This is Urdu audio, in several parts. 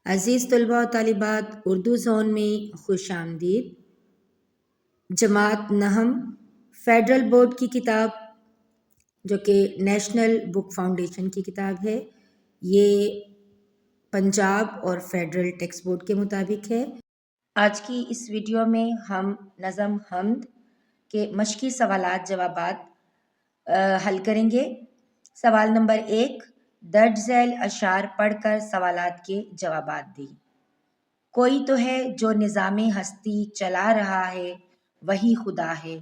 عزیز طلباء و طالبات، اردو زون میں خوش آمدید۔ جماعت نہم فیڈرل بورڈ کی کتاب جو کہ نیشنل بک فاؤنڈیشن کی کتاب ہے، یہ پنجاب اور فیڈرل ٹیکسٹ بورڈ کے مطابق ہے۔ آج کی اس ویڈیو میں ہم نظم حمد کے مشقی سوالات جوابات حل کریں گے۔ سوال نمبر 1، درج ذیل اشعار پڑھ کر سوالات کے جوابات دیں۔ کوئی تو ہے جو نظام ہستی چلا رہا ہے، وہی خدا ہے۔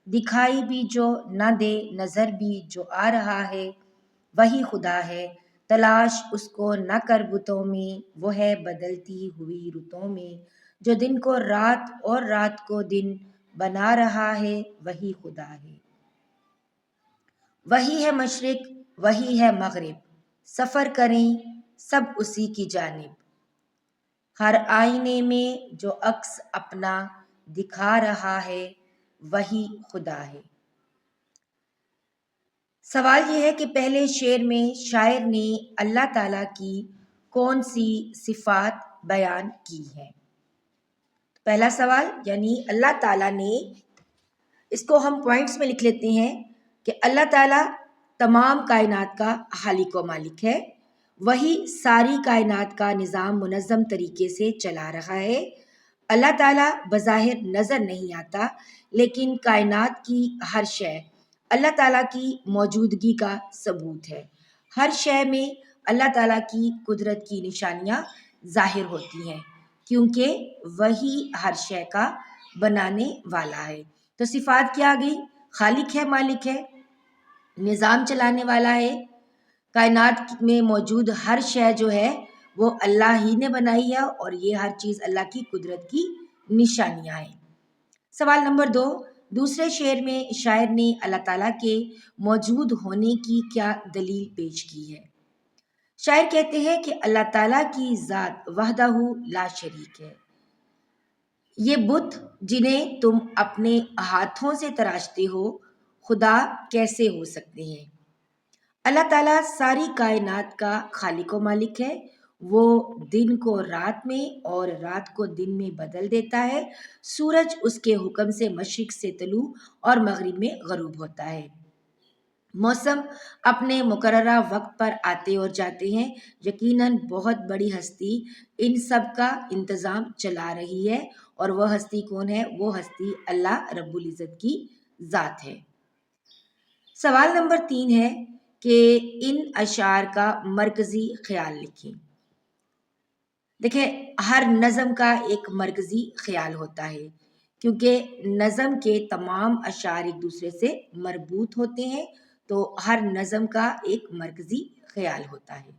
دکھائی بھی جو نہ دے، نظر بھی جو آ رہا ہے، وہی خدا ہے۔ تلاش اس کو نہ کر بتوں میں، وہ ہے بدلتی ہوئی رتوں میں۔ جو دن کو رات اور رات کو دن بنا رہا ہے، وہی خدا ہے۔ وہی ہے مشرق، وہی ہے مغرب، سفر کریں سب اسی کی جانب۔ ہر آئینے میں جو عکس اپنا دکھا رہا ہے، وہی خدا ہے۔ سوال یہ ہے کہ پہلے شعر میں شاعر نے اللہ تعالیٰ کی کون سی صفات بیان کی ہیں؟ پہلا سوال یعنی اللہ تعالیٰ نے، اس کو ہم پوائنٹس میں لکھ لیتے ہیں کہ اللہ تعالیٰ تمام کائنات کا خالق و مالک ہے، وہی ساری کائنات کا نظام منظم طریقے سے چلا رہا ہے۔ اللہ تعالیٰ بظاہر نظر نہیں آتا، لیکن کائنات کی ہر شے اللہ تعالیٰ کی موجودگی کا ثبوت ہے۔ ہر شے میں اللہ تعالیٰ کی قدرت کی نشانیاں ظاہر ہوتی ہیں، کیونکہ وہی ہر شے کا بنانے والا ہے۔ تو صفات کیا گئی؟ خالق ہے، مالک ہے، نظام چلانے والا ہے، کائنات میں موجود ہر شے جو ہے وہ اللہ ہی نے بنائی ہے، اور یہ ہر چیز اللہ کی قدرت کی نشانیاں ہیں۔ سوال نمبر 2، دوسرے شعر میں شاعر نے اللہ تعالیٰ کے موجود ہونے کی کیا دلیل پیش کی ہے؟ شاعر کہتے ہیں کہ اللہ تعالیٰ کی ذات وحدہ لا شریک ہے۔ یہ بت جنہیں تم اپنے ہاتھوں سے تراشتے ہو، خدا کیسے ہو سکتے ہیں؟ اللہ تعالیٰ ساری کائنات کا خالق و مالک ہے۔ وہ دن کو رات میں اور رات کو دن میں بدل دیتا ہے۔ سورج اس کے حکم سے مشرق سے طلوع اور مغرب میں غروب ہوتا ہے۔ موسم اپنے مقررہ وقت پر آتے اور جاتے ہیں۔ یقیناً بہت بڑی ہستی ان سب کا انتظام چلا رہی ہے، اور وہ ہستی کون ہے؟ وہ ہستی اللہ رب العزت کی ذات ہے۔ سوال نمبر 3 ہے کہ ان اشعار کا مرکزی خیال لکھیں۔ دیکھیں، ہر نظم کا ایک مرکزی خیال ہوتا ہے، کیونکہ نظم کے تمام اشعار ایک دوسرے سے مربوط ہوتے ہیں، تو ہر نظم کا ایک مرکزی خیال ہوتا ہے۔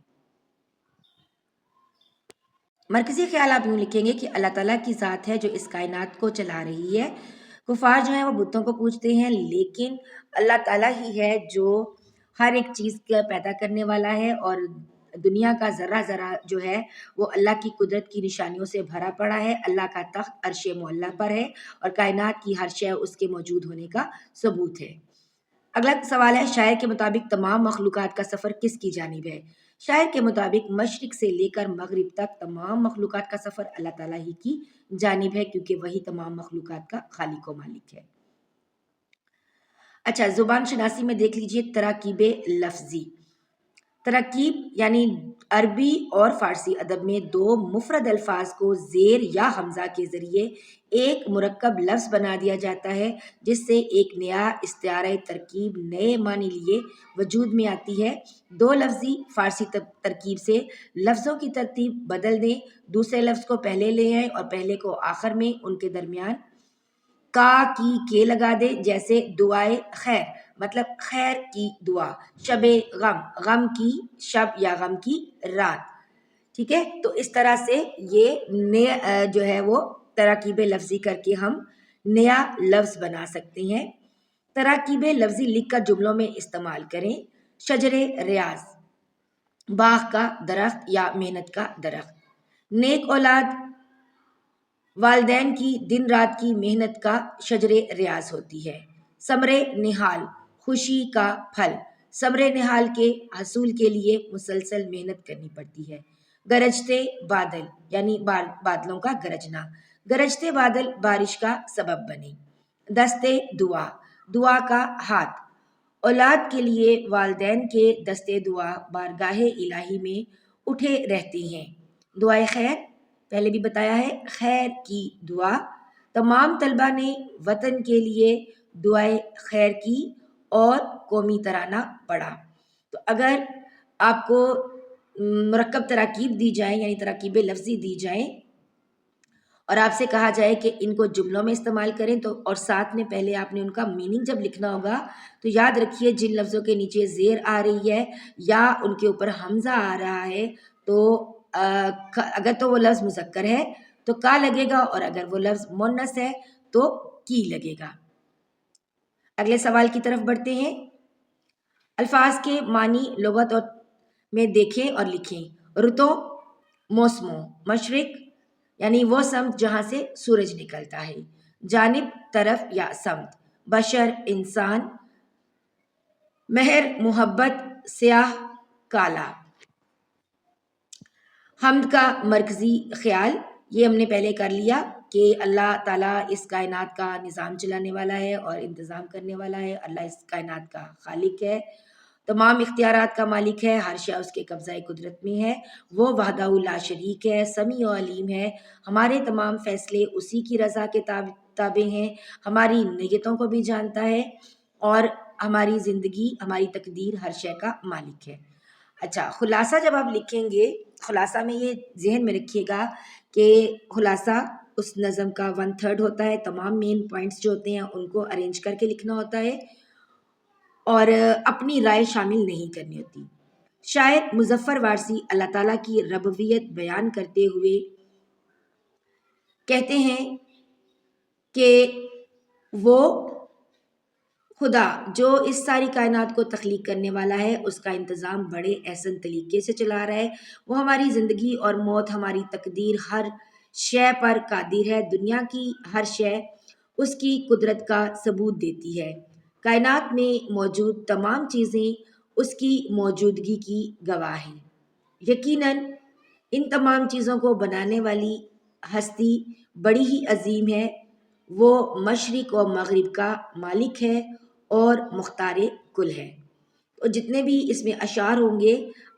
مرکزی خیال آپ یوں لکھیں گے کہ اللہ تعالیٰ کی ذات ہے جو اس کائنات کو چلا رہی ہے۔ کفار جو ہیں وہ بتوں کو پوجتے ہیں، لیکن اللہ تعالیٰ ہی ہے جو ہر ایک چیز کا پیدا کرنے والا ہے، اور دنیا کا ذرہ ذرہ جو ہے وہ اللہ کی قدرت کی نشانیوں سے بھرا پڑا ہے۔ اللہ کا تخت عرش معلیٰ پر ہے، اور کائنات کی ہر شے اس کے موجود ہونے کا ثبوت ہے۔ اگلا سوال ہے، شاعر کے مطابق تمام مخلوقات کا سفر کس کی جانب ہے؟ شاعر کے مطابق مشرق سے لے کر مغرب تک تمام مخلوقات کا سفر اللہ تعالیٰ ہی کی جانب ہے، کیونکہ وہی تمام مخلوقات کا خالق و مالک ہے۔ اچھا، زبان شناسی میں دیکھ لیجئے تراکیب لفظی۔ تراکیب یعنی عربی اور فارسی ادب میں دو مفرد الفاظ کو زیر یا حمزہ کے ذریعے ایک مرکب لفظ بنا دیا جاتا ہے، جس سے ایک نیا استعارہ ترکیب نئے معنی لیے وجود میں آتی ہے۔ دو لفظی فارسی ترکیب سے لفظوں کی ترتیب بدل دیں، دوسرے لفظ کو پہلے لے آئیں اور پہلے کو آخر میں، ان کے درمیان کا کی کے لگا دے، جیسے دعائے خیر مطلب خیر کی دعا، شب غم غم کی شب یا غم کی رات، ٹھیک ہے۔ تو اس طرح سے یہ نیا جو ہے وہ تراکیب لفظی کر کے ہم نیا لفظ بنا سکتے ہیں۔ تراکیب لفظی لکھ کر جملوں میں استعمال کریں۔ شجر ریاض، باغ کا درخت یا محنت کا درخت۔ نیک اولاد، والدین کی دن رات کی محنت کا شجر ریاض ہوتی ہے۔ ثمر نہال، خوشی کا پھل۔ ثمر نہال کے حصول کے لیے مسلسل محنت کرنی پڑتی ہے۔ گرجتے بادل یعنی بادلوں کا گرجنا، گرجتے بادل بارش کا سبب بنے۔ دستے دعا، دعا کا ہاتھ، اولاد کے لیے والدین کے دستے دعا بارگاہ الہی میں اٹھے رہتے ہیں۔ دعائے خیر، پہلے بھی بتایا ہے، خیر کی دعا، تمام طلبہ نے وطن کے لیے دعائے خیر کی اور قومی ترانہ پڑھا۔ تو اگر آپ کو مرکب تراکیب دی جائیں یعنی تراکیب لفظی دی جائیں اور آپ سے کہا جائے کہ ان کو جملوں میں استعمال کریں تو اور ساتھ میں پہلے آپ نے ان کا میننگ جب لکھنا ہوگا تو یاد رکھیے جن لفظوں کے نیچے زیر آ رہی ہے یا ان کے اوپر حمزہ آ رہا ہے تو اگر تو وہ لفظ مذکر ہے تو کا لگے گا اور اگر وہ لفظ مؤنث ہے تو کی لگے گا۔ اگلے سوال کی طرف بڑھتے ہیں۔ الفاظ کے معنی لغت میں دیکھیں اور لکھیں۔ رتوں، موسموں، مشرق یعنی وہ سمت جہاں سے سورج نکلتا ہے، جانب، طرف یا سمت، بشر، انسان، مہر، محبت، سیاہ، کالا۔ حمد کا مرکزی خیال، یہ ہم نے پہلے کر لیا کہ اللہ تعالیٰ اس کائنات کا نظام چلانے والا ہے اور انتظام کرنے والا ہے، اللہ اس کائنات کا خالق ہے، تمام اختیارات کا مالک ہے، ہر شے اس کے قبضہ قدرت میں ہے، وہ وحدہ لا شریک ہے، سمیع و علیم ہے، ہمارے تمام فیصلے اسی کی رضا کے تابع ہیں، ہماری نیتوں کو بھی جانتا ہے اور ہماری زندگی، ہماری تقدیر ہر شے کا مالک ہے۔ اچھا، خلاصہ جب آپ لکھیں گے، خلاصہ میں یہ ذہن میں رکھیے گا کہ خلاصہ اس نظم کا 1/3 ہوتا ہے، تمام مین پوائنٹس جو ہوتے ہیں ان کو ارینج کر کے لکھنا ہوتا ہے اور اپنی رائے شامل نہیں کرنی ہوتی۔ شاعر مظفر وارثی اللہ تعالیٰ کی ربوبیت بیان کرتے ہوئے کہتے ہیں کہ وہ خدا جو اس ساری کائنات کو تخلیق کرنے والا ہے، اس کا انتظام بڑے احسن طریقے سے چلا رہا ہے، وہ ہماری زندگی اور موت، ہماری تقدیر، ہر شے پر قادر ہے، دنیا کی ہر شے اس کی قدرت کا ثبوت دیتی ہے، کائنات میں موجود تمام چیزیں اس کی موجودگی کی گواہ ہیں، یقیناً ان تمام چیزوں کو بنانے والی ہستی بڑی ہی عظیم ہے، وہ مشرق و مغرب کا مالک ہے اور مختار کل ہے۔ اور جتنے بھی اس میں اشعار ہوں گے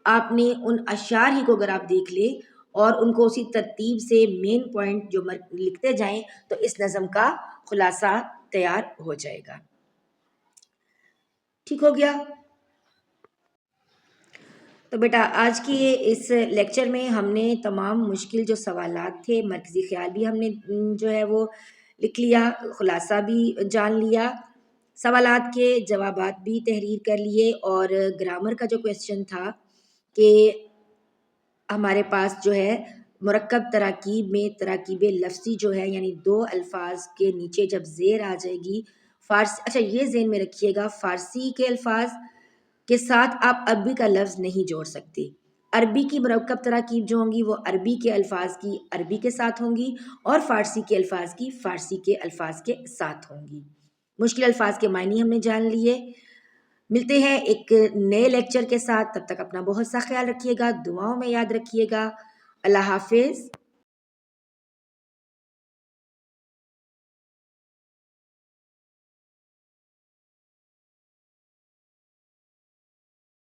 آپ نے ان اشعار ہی کو اگر آپ دیکھ لیں اور ان کو اسی ترتیب سے مین پوائنٹ جو لکھتے جائیں تو اس نظم کا خلاصہ تیار ہو جائے گا۔ ٹھیک ہو گیا؟ تو بیٹا آج کی اس لیکچر میں ہم نے تمام مشکل جو سوالات تھے، مرکزی خیال بھی ہم نے جو ہے وہ لکھ لیا، خلاصہ بھی جان لیا، سوالات کے جوابات بھی تحریر کر لیے، اور گرامر کا جو کویسچن تھا کہ ہمارے پاس جو ہے مرکب تراکیب میں تراکیب لفظی جو ہے یعنی دو الفاظ کے نیچے جب زیر آ جائے گی فارسی، اچھا یہ ذہن میں رکھیے گا فارسی کے الفاظ کے ساتھ آپ عربی کا لفظ نہیں جوڑ سکتے، عربی کی مرکب تراکیب جو ہوں گی وہ عربی کے الفاظ کی عربی کے ساتھ ہوں گی اور فارسی کے الفاظ کی فارسی کے الفاظ کے ساتھ ہوں گی۔ مشکل الفاظ کے معنی ہم نے جان لیے۔ ملتے ہیں ایک نئے لیکچر کے ساتھ، تب تک اپنا بہت سا خیال رکھیے گا، دعاؤں میں یاد رکھیے گا۔ اللہ حافظ۔